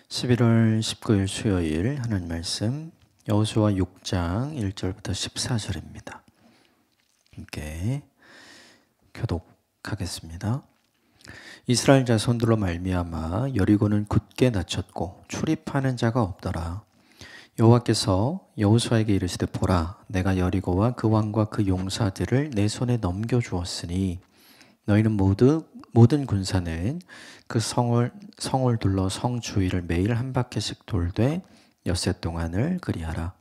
11월 19일 수요일 하나님 말씀 여호수아 6장 1절부터 14절입니다. 함께 교독하겠습니다. 이스라엘 자손들로 말미암아 여리고는 굳게 닫혔고 출입하는 자가 없더라. 여호와께서 여호수아에게 이르시되 보라, 내가 여리고와 그 왕과 그 용사들을 내 손에 넘겨주었으니 너희는 모든 군사는 그 성을 둘러 성 주위를 매일 한 바퀴씩 돌되 엿새 동안을 그리하라.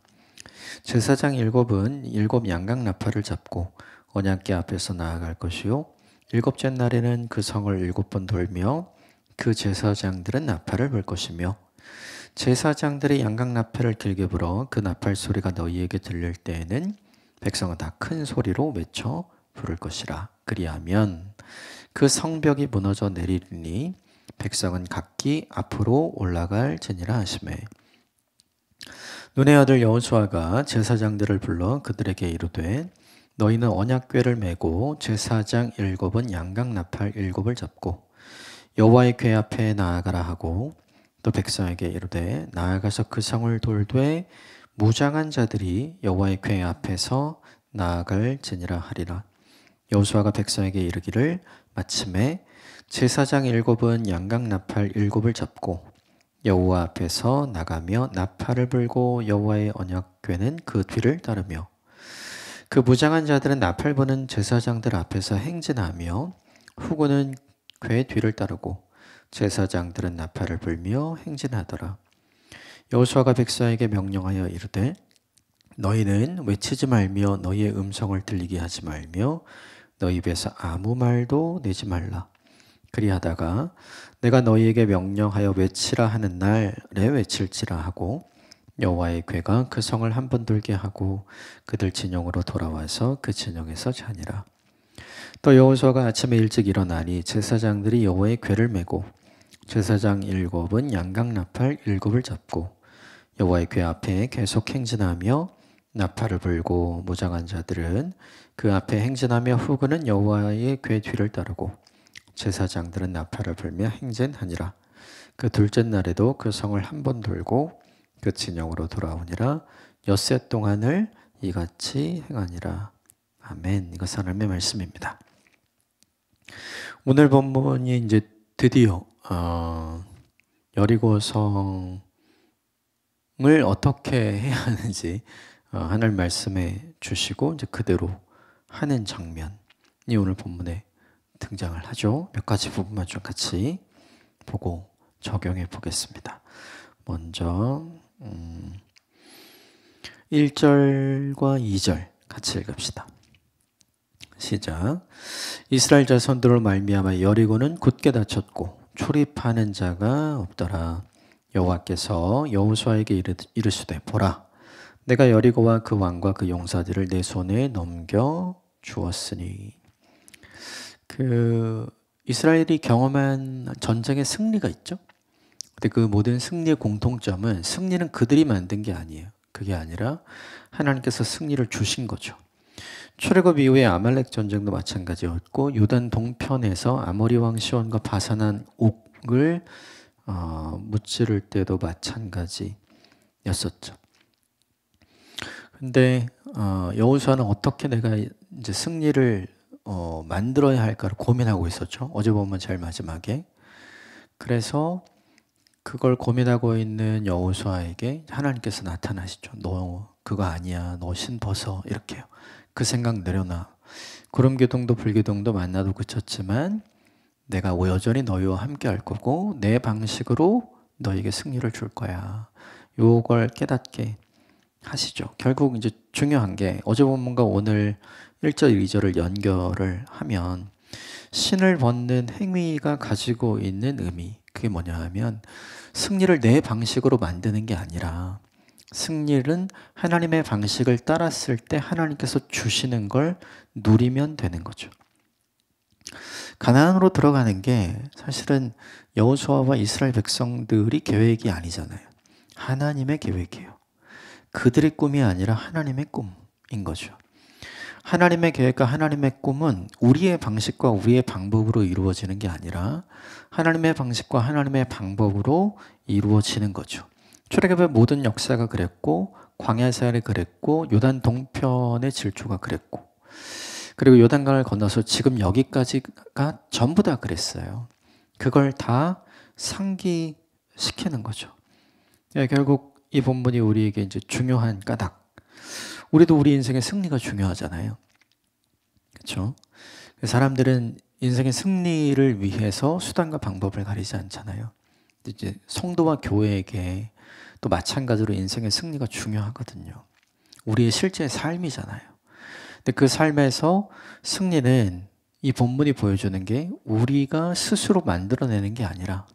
제사장 일곱은 일곱 양각 나팔을 잡고 언약궤 앞에서 나아갈 것이요 일곱째 날에는 그 성을 7번 돌며 그 제사장들은 나팔을 불 것이며 제사장들이 양각 나팔을 길게 불어 그 나팔 소리가 너희에게 들릴 때에는 백성은 다 큰 소리로 외쳐 부를 것이라. 그리하면 그 성벽이 무너져 내리리니 백성은 각기 앞으로 올라갈지니라 하시매, 눈의 아들 여호수아가 제사장들을 불러 그들에게 이르되 너희는 언약궤를 메고 제사장 7은 양각 나팔 7을 잡고 여호와의 궤 앞에 나아가라 하고, 또 백성에게 이르되 나아가서 그 성을 돌되 무장한 자들이 여호와의 궤 앞에서 나아갈지니라 하리라. 여호수아가 백성에게 이르기를 마침에 제사장 7은 양각 나팔 7을 잡고 여호와 앞에서 나가며 나팔을 불고 여호와의 언약궤는 그 뒤를 따르며 그 무장한 자들은 나팔 부는 제사장들 앞에서 행진하며 후군은 궤 뒤를 따르고 제사장들은 나팔을 불며 행진하더라. 여호수아가 백성에게 명령하여 이르되 너희는 외치지 말며 너희의 음성을 들리게 하지 말며 너희 입에서 아무 말도 내지 말라. 그리하다가 내가 너희에게 명령하여 외치라 하는 날에 외칠지라 하고, 여호와의 궤가 그 성을 한 번 돌게 하고 그들 진영으로 돌아와서 그 진영에서 자니라. 또 여호수아가 아침에 일찍 일어나니 제사장들이 여호와의 궤를 메고 제사장 7은 양각 나팔 7을 잡고 여호와의 궤 앞에 계속 행진하며 나팔을 불고 무장한 자들은 그 앞에 행진하며 후군은 여호와의 궤 뒤를 따르고 제사장들은 나팔을 불며 행진하니라. 그 둘째 날에도 그 성을 한 번 돌고 그 진영으로 돌아오니라. 엿새 동안을 이같이 행하니라. 아멘. 이거 하나님의 말씀입니다. 오늘 본문이 이제 드디어 여리고 성을 어떻게 해야 하는지 하나님 말씀해 주시고 이제 그대로 하는 장면이 오늘 본문에 등장을 하죠. 몇 가지 부분만 좀 같이 보고 적용해 보겠습니다. 먼저 1절과 2절 같이 읽읍시다. 시작. 이스라엘 자손들로 말미암아 여리고는 굳게 닫혔고 출입하는 자가 없더라. 여호와께서 여호수아에게 이르시되 보라, 내가 여리고와 그 왕과 그 용사들을 내 손에 넘겨 주었으니. 이스라엘이 경험한 전쟁의 승리가 있죠. 근데 그 모든 승리의 공통점은 승리는 그들이 만든 게 아니에요. 그게 아니라 하나님께서 승리를 주신 거죠. 출애굽 이후에 아말렉 전쟁도 마찬가지였고, 요단 동편에서 아모리 왕 시온과 바산한 옥을 무찌를 때도 마찬가지였었죠. 근데 여호수아는 어떻게 내가 이제 승리를 만들어야 할까를 고민하고 있었죠. 어제 보면 제일 마지막에. 그래서 그걸 고민하고 있는 여호수아에게 하나님께서 나타나시죠. 너 그거 아니야. 너 신 벗어. 이렇게요. 그 생각 내려놔. 구름기둥도 불기둥도 만나도 그쳤지만 내가 여전히 너희와 함께 할 거고 내 방식으로 너에게 승리를 줄 거야. 요걸 깨닫게 하시죠. 결국 이제 중요한 게 어제 본문과 오늘 1절, 2절을 연결을 하면 신을 벗는 행위가 가지고 있는 의미, 그게 뭐냐 하면 승리를 내 방식으로 만드는 게 아니라 승리는 하나님의 방식을 따랐을 때 하나님께서 주시는 걸 누리면 되는 거죠. 가나안으로 들어가는 게 사실은 여호수아와 이스라엘 백성들이 계획이 아니잖아요. 하나님의 계획이에요. 그들의 꿈이 아니라 하나님의 꿈인 거죠. 하나님의 계획과 하나님의 꿈은 우리의 방식과 우리의 방법으로 이루어지는 게 아니라 하나님의 방식과 하나님의 방법으로 이루어지는 거죠. 출애굽의 모든 역사가 그랬고, 광야 사역이 그랬고, 요단 동편의 질주가 그랬고, 그리고 요단강을 건너서 지금 여기까지가 전부 다 그랬어요. 그걸 다 상기시키는 거죠. 예, 결국 이 본문이 우리에게 이제 중요한 까닭. 우리도 우리 인생의 승리가 중요하잖아요. 그렇죠? 사람들은 인생의 승리를 위해서 수단과 방법을 가리지 않잖아요. 이제 성도와 교회에게 또 마찬가지로 인생의 승리가 중요하거든요. 우리의 실제 삶이잖아요. 근데 그 삶에서 승리는 이 본문이 보여주는 게 우리가 스스로 만들어내는 게 아니라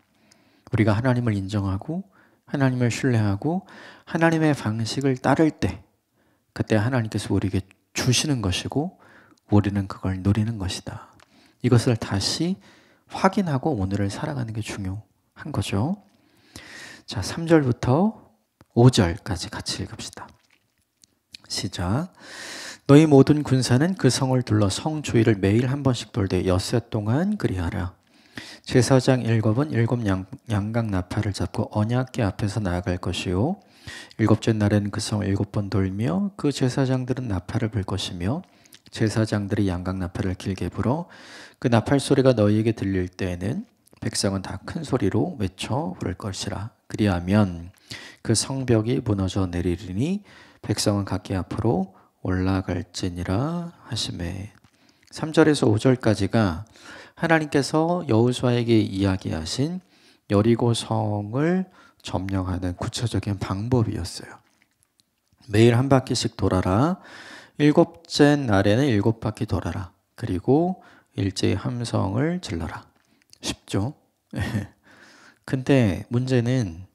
우리가 하나님을 인정하고 하나님을 신뢰하고 하나님의 방식을 따를 때 그때 하나님께서 우리에게 주시는 것이고 우리는 그걸 누리는 것이다. 이것을 다시 확인하고 오늘을 살아가는 게 중요한 거죠. 자, 3절부터 5절까지 같이 읽읍시다. 시작. 너희 모든 군사는 그 성을 둘러 성 주위를 매일 한 번씩 돌되 엿새 동안 그리하라. 제사장 일곱은 일곱 양각 나팔을 잡고 언약궤 앞에서 나아갈 것이요 일곱째 날에는 그 성을 7번 돌며 그 제사장들은 나팔을 불 것이며 제사장들이 양각 나팔을 길게 불어 그 나팔 소리가 너희에게 들릴 때에는 백성은 다 큰 소리로 외쳐 부를 것이라. 그리하면 그 성벽이 무너져 내리리니 백성은 각기 앞으로 올라갈지니라 하시매. 3절에서 5절까지가 하나님께서 여호수아에게 이야기하신 여리고 성을 점령하는 구체적인 방법이었어요. 매일 한 바퀴씩 돌아라. 7째 날에는 7바퀴 돌아라. 그리고 일제히 함성을 질러라. 쉽죠? 근데 문제는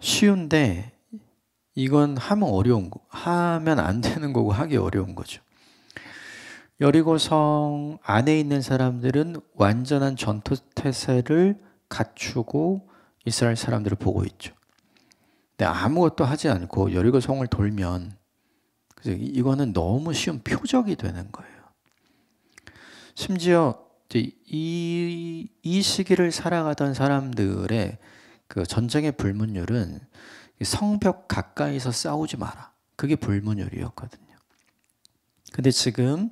쉬운데 이건 하면 어려운 거, 하면 안 되는 거고 하기 어려운 거죠. 여리고성 안에 있는 사람들은 완전한 전투 태세를 갖추고 이스라엘 사람들을 보고 있죠. 근데 아무것도 하지 않고 여리고성을 돌면 이거는 너무 쉬운 표적이 되는 거예요. 심지어 이 시기를 살아가던 사람들의 그 전쟁의 불문율은 성벽 가까이서 싸우지 마라. 그게 불문율이었거든요. 근데 지금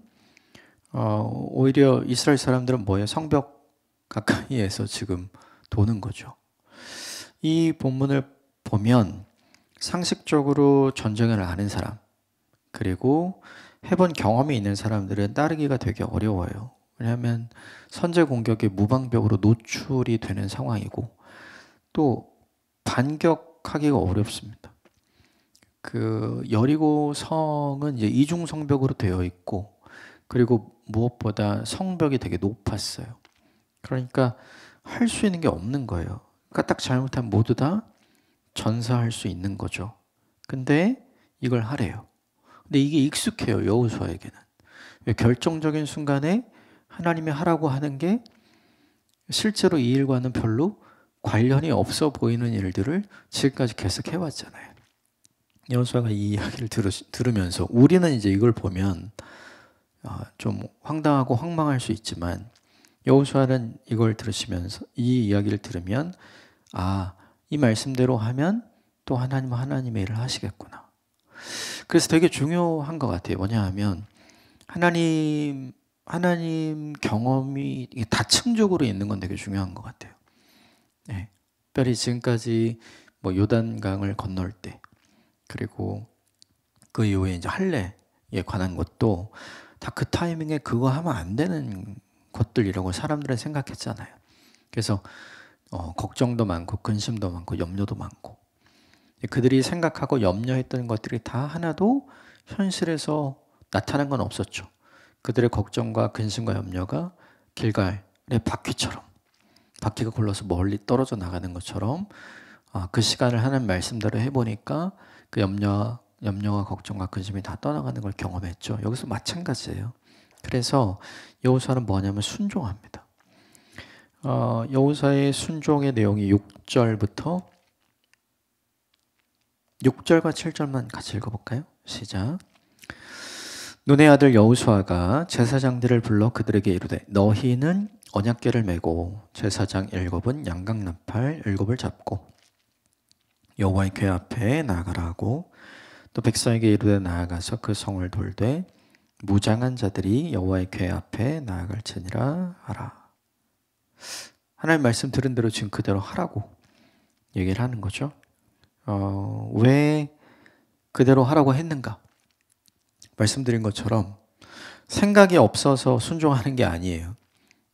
오히려 이스라엘 사람들은 뭐예요? 성벽 가까이에서 지금 도는 거죠. 이 본문을 보면 상식적으로 전쟁을 아는 사람 그리고 해본 경험이 있는 사람들은 따르기가 되게 어려워요. 왜냐하면 선제 공격에 무방벽으로 노출이 되는 상황이고 또 반격하기가 어렵습니다. 그 여리고 성은 이제 이중 성벽으로 되어 있고 그리고 무엇보다 성벽이 되게 높았어요. 그러니까 할 수 있는 게 없는 거예요. 그러니까 딱 잘못하면 모두 다 전사할 수 있는 거죠. 근데 이걸 하래요. 근데 이게 익숙해요, 여호수아에게는. 결정적인 순간에 하나님이 하라고 하는 게 실제로 이 일과는 별로 관련이 없어 보이는 일들을 지금까지 계속 해왔잖아요. 여호수아가 이 이야기를 들으면서 우리는 이제 이걸 보면 좀 황당하고 황망할 수 있지만 여호수아는 이걸 들으시면서 이 이야기를 들으면 이 말씀대로 하면 또 하나님은 하나님의 일을 하시겠구나. 그래서 되게 중요한 것 같아요. 뭐냐 하면 하나님 경험이 다층적으로 있는 건 되게 중요한 것 같아요. 네. 특별히 지금까지 뭐 요단강을 건널 때 그리고 그 이후에 이제 할례에 관한 것도 다 그 타이밍에 그거 하면 안 되는 것들이라고 사람들은 생각했잖아요. 그래서 걱정도 많고 근심도 많고 염려도 많고 그들이 생각하고 염려했던 것들이 다 하나도 현실에서 나타난 건 없었죠. 그들의 걱정과 근심과 염려가 길갈의 바퀴처럼 바퀴가 굴러서 멀리 떨어져 나가는 것처럼 그 시간을 하는 말씀대로 해보니까 그 염려와 걱정과 근심이 다 떠나가는 걸 경험했죠. 여기서 마찬가지예요. 그래서 여호수아는 뭐냐면 순종합니다. 여호수아의 순종의 내용이 6절과 7절만 같이 읽어볼까요? 시작. 눈의 아들 여호수아가 제사장들을 불러 그들에게 이르되 너희는 언약궤를 메고 제사장 7은 양각나팔 7을 잡고 여호와의 궤 앞에 나아가라 하고 또 백성에게 이르되 나아가서 그 성을 돌되 무장한 자들이 여호와의 궤 앞에 나아갈지니라 하라. 하나님 말씀 들은 대로 지금 그대로 하라고 얘기를 하는 거죠. 왜 그대로 하라고 했는가? 말씀드린 것처럼 생각이 없어서 순종하는 게 아니에요.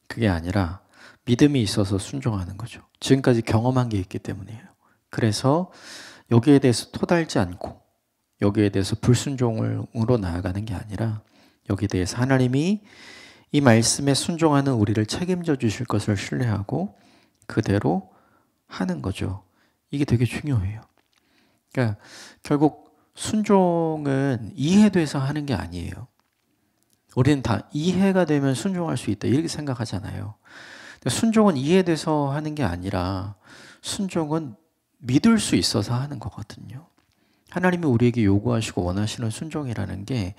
그게 아니라 믿음이 있어서 순종하는 거죠. 지금까지 경험한 게 있기 때문이에요. 그래서 여기에 대해서 토달지 않고 여기에 대해서 불순종으로 나아가는 게 아니라 여기에 대해서 하나님이 이 말씀에 순종하는 우리를 책임져 주실 것을 신뢰하고 그대로 하는 거죠. 이게 되게 중요해요. 그러니까 결국 순종은 이해돼서 하는 게 아니에요. 우리는 다 이해가 되면 순종할 수 있다 이렇게 생각하잖아요. 순종은 이해돼서 하는 게 아니라 순종은 믿을 수 있어서 하는 거거든요. 하나님이 우리에게 요구하시고 원하시는 순종이라는 게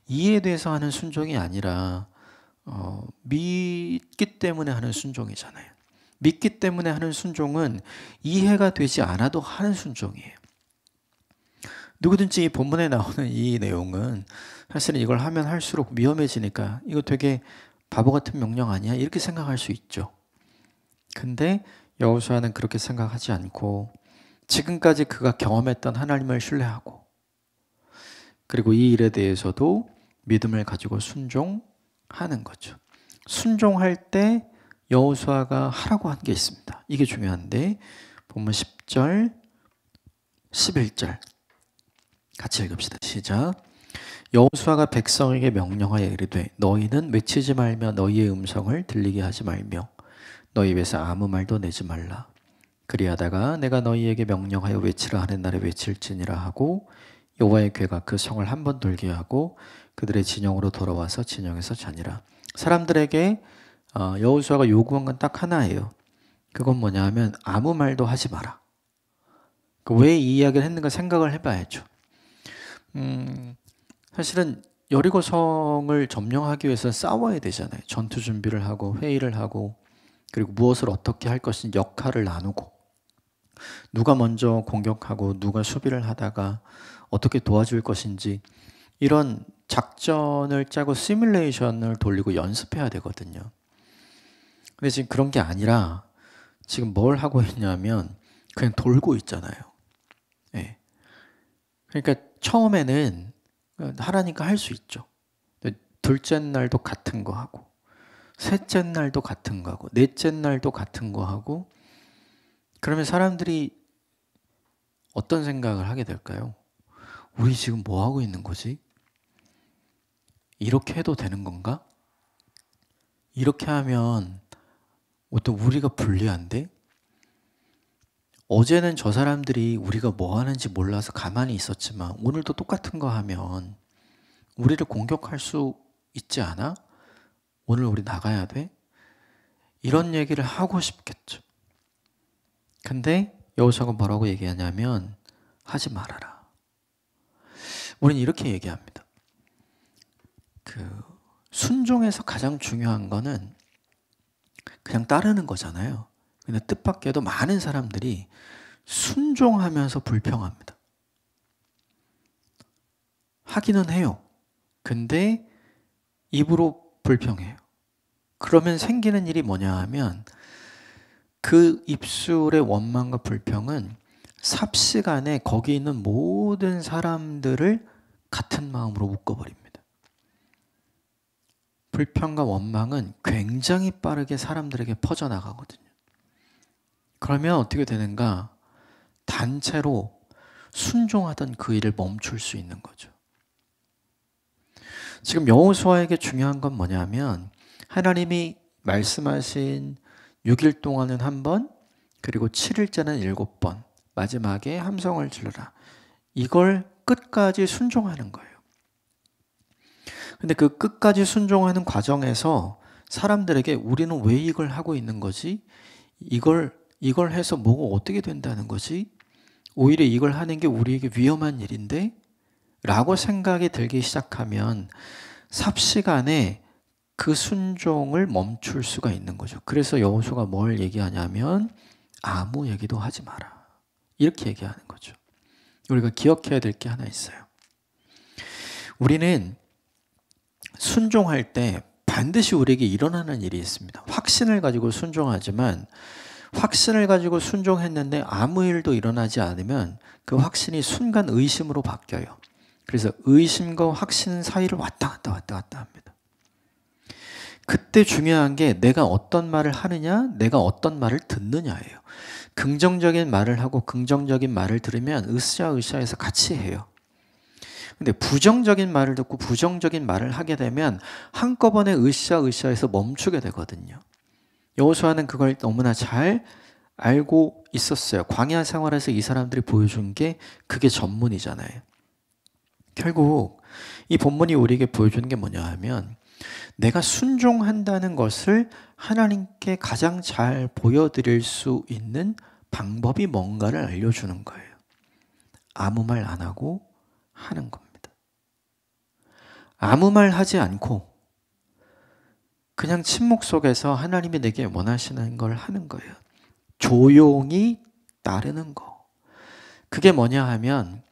이해돼서 하는 순종이 아니라 믿기 때문에 하는 순종이잖아요. 믿기 때문에 하는 순종은 이해가 되지 않아도 하는 순종이에요. 누구든지 이 본문에 나오는 이 내용은 사실은 이걸 하면 할수록 위험해지니까 이거 되게 바보 같은 명령 아니야? 이렇게 생각할 수 있죠. 근데 여호수아는 그렇게 생각하지 않고 지금까지 그가 경험했던 하나님을 신뢰하고 그리고 이 일에 대해서도 믿음을 가지고 순종하는 거죠. 순종할 때 여호수아가 하라고 한 게 있습니다. 이게 중요한데 본문 10절, 11절 같이 읽읍시다. 시작. 여호수아가 백성에게 명령하여 이르되 너희는 외치지 말며 너희의 음성을 들리게 하지 말며 너희 입에서 아무 말도 내지 말라. 그리하다가 내가 너희에게 명령하여 외치라 하는 날에 외칠지니라 하고 여호와의 궤가 그 성을 한 번 돌게 하고 그들의 진영으로 돌아와서 진영에서 자니라. 사람들에게 여호수아가 요구한 건 딱 하나예요. 그건 뭐냐 하면 아무 말도 하지 마라. 왜 이 이야기를 했는가 생각을 해봐야죠. 사실은 여리고 성을 점령하기 위해서 싸워야 되잖아요. 전투 준비를 하고 회의를 하고 그리고 무엇을 어떻게 할 것인지 역할을 나누고 누가 먼저 공격하고 누가 수비를 하다가 어떻게 도와줄 것인지 이런 작전을 짜고 시뮬레이션을 돌리고 연습해야 되거든요. 근데 지금 그런 게 아니라 지금 뭘 하고 있냐면 그냥 돌고 있잖아요. 네. 그러니까 처음에는 하라니까 할 수 있죠. 둘째 날도 같은 거 하고 셋째 날도 같은 거 하고 넷째 날도 같은 거 하고 그러면 사람들이 어떤 생각을 하게 될까요? 우리 지금 뭐 하고 있는 거지? 이렇게 해도 되는 건가? 이렇게 하면 어떤 우리가 불리한데? 어제는 저 사람들이 우리가 뭐 하는지 몰라서 가만히 있었지만 오늘도 똑같은 거 하면 우리를 공격할 수 있지 않아? 오늘 우리 나가야 돼? 이런 얘기를 하고 싶겠죠. 근데 여호수아가 뭐라고 얘기하냐면 하지 말아라. 우리는 이렇게 얘기합니다. 순종에서 가장 중요한 거는 그냥 따르는 거잖아요. 근데 뜻밖에도 많은 사람들이 순종하면서 불평합니다. 하기는 해요. 근데 입으로 불평해요. 그러면 생기는 일이 뭐냐 하면 그 입술의 원망과 불평은 삽시간에 거기 있는 모든 사람들을 같은 마음으로 묶어버립니다. 불평과 원망은 굉장히 빠르게 사람들에게 퍼져나가거든요. 그러면 어떻게 되는가? 단체로 순종하던 그 일을 멈출 수 있는 거죠. 지금 여호수아에게 중요한 건 뭐냐면 하나님이 말씀하신 6일 동안은 한 번, 그리고 7일째는 7번, 마지막에 함성을 질러라. 이걸 끝까지 순종하는 거예요. 근데 그 끝까지 순종하는 과정에서 사람들에게 우리는 왜 이걸 하고 있는 거지? 이걸 해서 뭐가 어떻게 된다는 거지? 오히려 이걸 하는 게 우리에게 위험한 일인데? 라고 생각이 들기 시작하면 삽시간에 그 순종을 멈출 수가 있는 거죠. 그래서 여호수아가 뭘 얘기하냐면 아무 얘기도 하지 마라. 이렇게 얘기하는 거죠. 우리가 기억해야 될 게 하나 있어요. 우리는 순종할 때 반드시 우리에게 일어나는 일이 있습니다. 확신을 가지고 순종하지만 확신을 가지고 순종했는데 아무 일도 일어나지 않으면 그 확신이 순간 의심으로 바뀌어요. 그래서 의심과 확신 사이를 왔다 갔다 합니다. 그때 중요한 게 내가 어떤 말을 하느냐, 내가 어떤 말을 듣느냐예요. 긍정적인 말을 하고 긍정적인 말을 들으면 으쌰으쌰해서 같이 해요. 근데 부정적인 말을 듣고 부정적인 말을 하게 되면 한꺼번에 으쌰으쌰해서 멈추게 되거든요. 여호수아는 그걸 너무나 잘 알고 있었어요. 광야 생활에서 이 사람들이 보여준 게 그게 전문이잖아요. 결국 이 본문이 우리에게 보여주는 게 뭐냐 하면 내가 순종한다는 것을 하나님께 가장 잘 보여드릴 수 있는 방법이 뭔가를 알려주는 거예요. 아무 말 안 하고 하는 겁니다. 아무 말 하지 않고 그냥 침묵 속에서 하나님이 내게 원하시는 걸 하는 거예요. 조용히 따르는 거. 그게 뭐냐 하면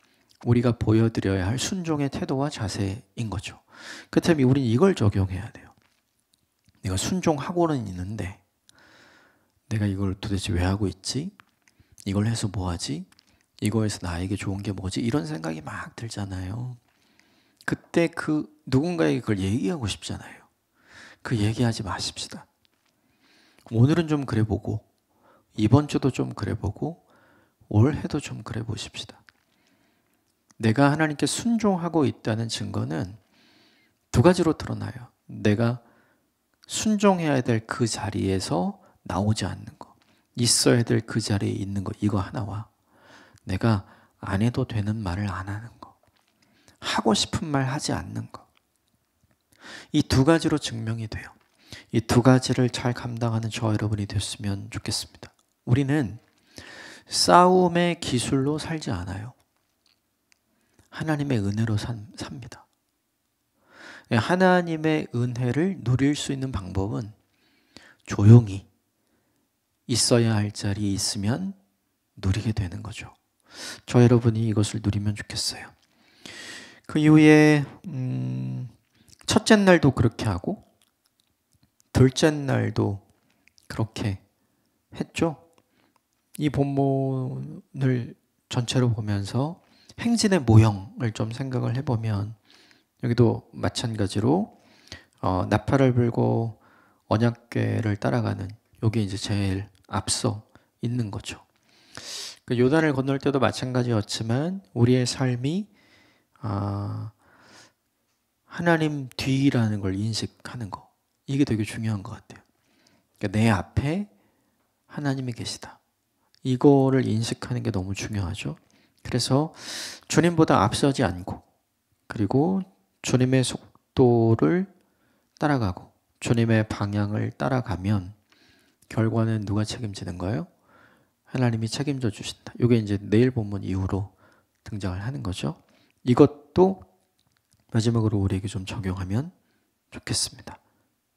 우리가 보여드려야 할 순종의 태도와 자세인 거죠. 그렇다면 우리는 이걸 적용해야 돼요. 내가 순종하고는 있는데 내가 이걸 도대체 왜 하고 있지? 이걸 해서 뭐 하지? 이거에서 나에게 좋은 게 뭐지? 이런 생각이 막 들잖아요. 그때 그 누군가에게 그걸 얘기하고 싶잖아요. 그 얘기하지 마십시다. 오늘은 좀 그래 보고 이번 주도 좀 그래 보고 올해도 좀 그래 보십시다. 내가 하나님께 순종하고 있다는 증거는 두 가지로 드러나요. 내가 순종해야 될 그 자리에서 나오지 않는 거, 있어야 될 그 자리에 있는 거, 이거 하나와 내가 안 해도 되는 말을 안 하는 거, 하고 싶은 말 하지 않는 거, 이 두 가지로 증명이 돼요. 이 두 가지를 잘 감당하는 저와 여러분이 됐으면 좋겠습니다. 우리는 싸움의 기술로 살지 않아요. 하나님의 은혜로 삽니다. 하나님의 은혜를 누릴 수 있는 방법은 조용히 있어야 할 자리에 있으면 누리게 되는 거죠. 저 여러분이 이것을 누리면 좋겠어요. 그 이후에 첫째 날도 그렇게 하고 둘째 날도 그렇게 했죠. 이 본문을 전체로 보면서 행진의 모형을 좀 생각을 해보면 여기도 마찬가지로 나팔을 불고 언약궤를 따라가는 이게 이제 제일 앞서 있는 거죠. 그 요단을 건널 때도 마찬가지였지만 우리의 삶이 하나님 뒤라는 걸 인식하는 거, 이게 되게 중요한 것 같아요. 그러니까 내 앞에 하나님이 계시다. 이거를 인식하는 게 너무 중요하죠. 그래서 주님보다 앞서지 않고 그리고 주님의 속도를 따라가고 주님의 방향을 따라가면 결과는 누가 책임지는 거예요? 하나님이 책임져 주신다. 이게 이제 내일 본문 이후로 등장을 하는 거죠. 이것도 마지막으로 우리에게 좀 적용하면 좋겠습니다.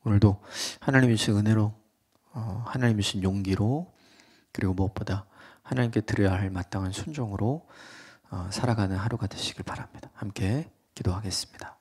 오늘도 하나님이 주신 은혜로 하나님이 주신 용기로 그리고 무엇보다 하나님께 드려야 할 마땅한 순종으로 살아가는 하루가 되시길 바랍니다. 함께 기도하겠습니다.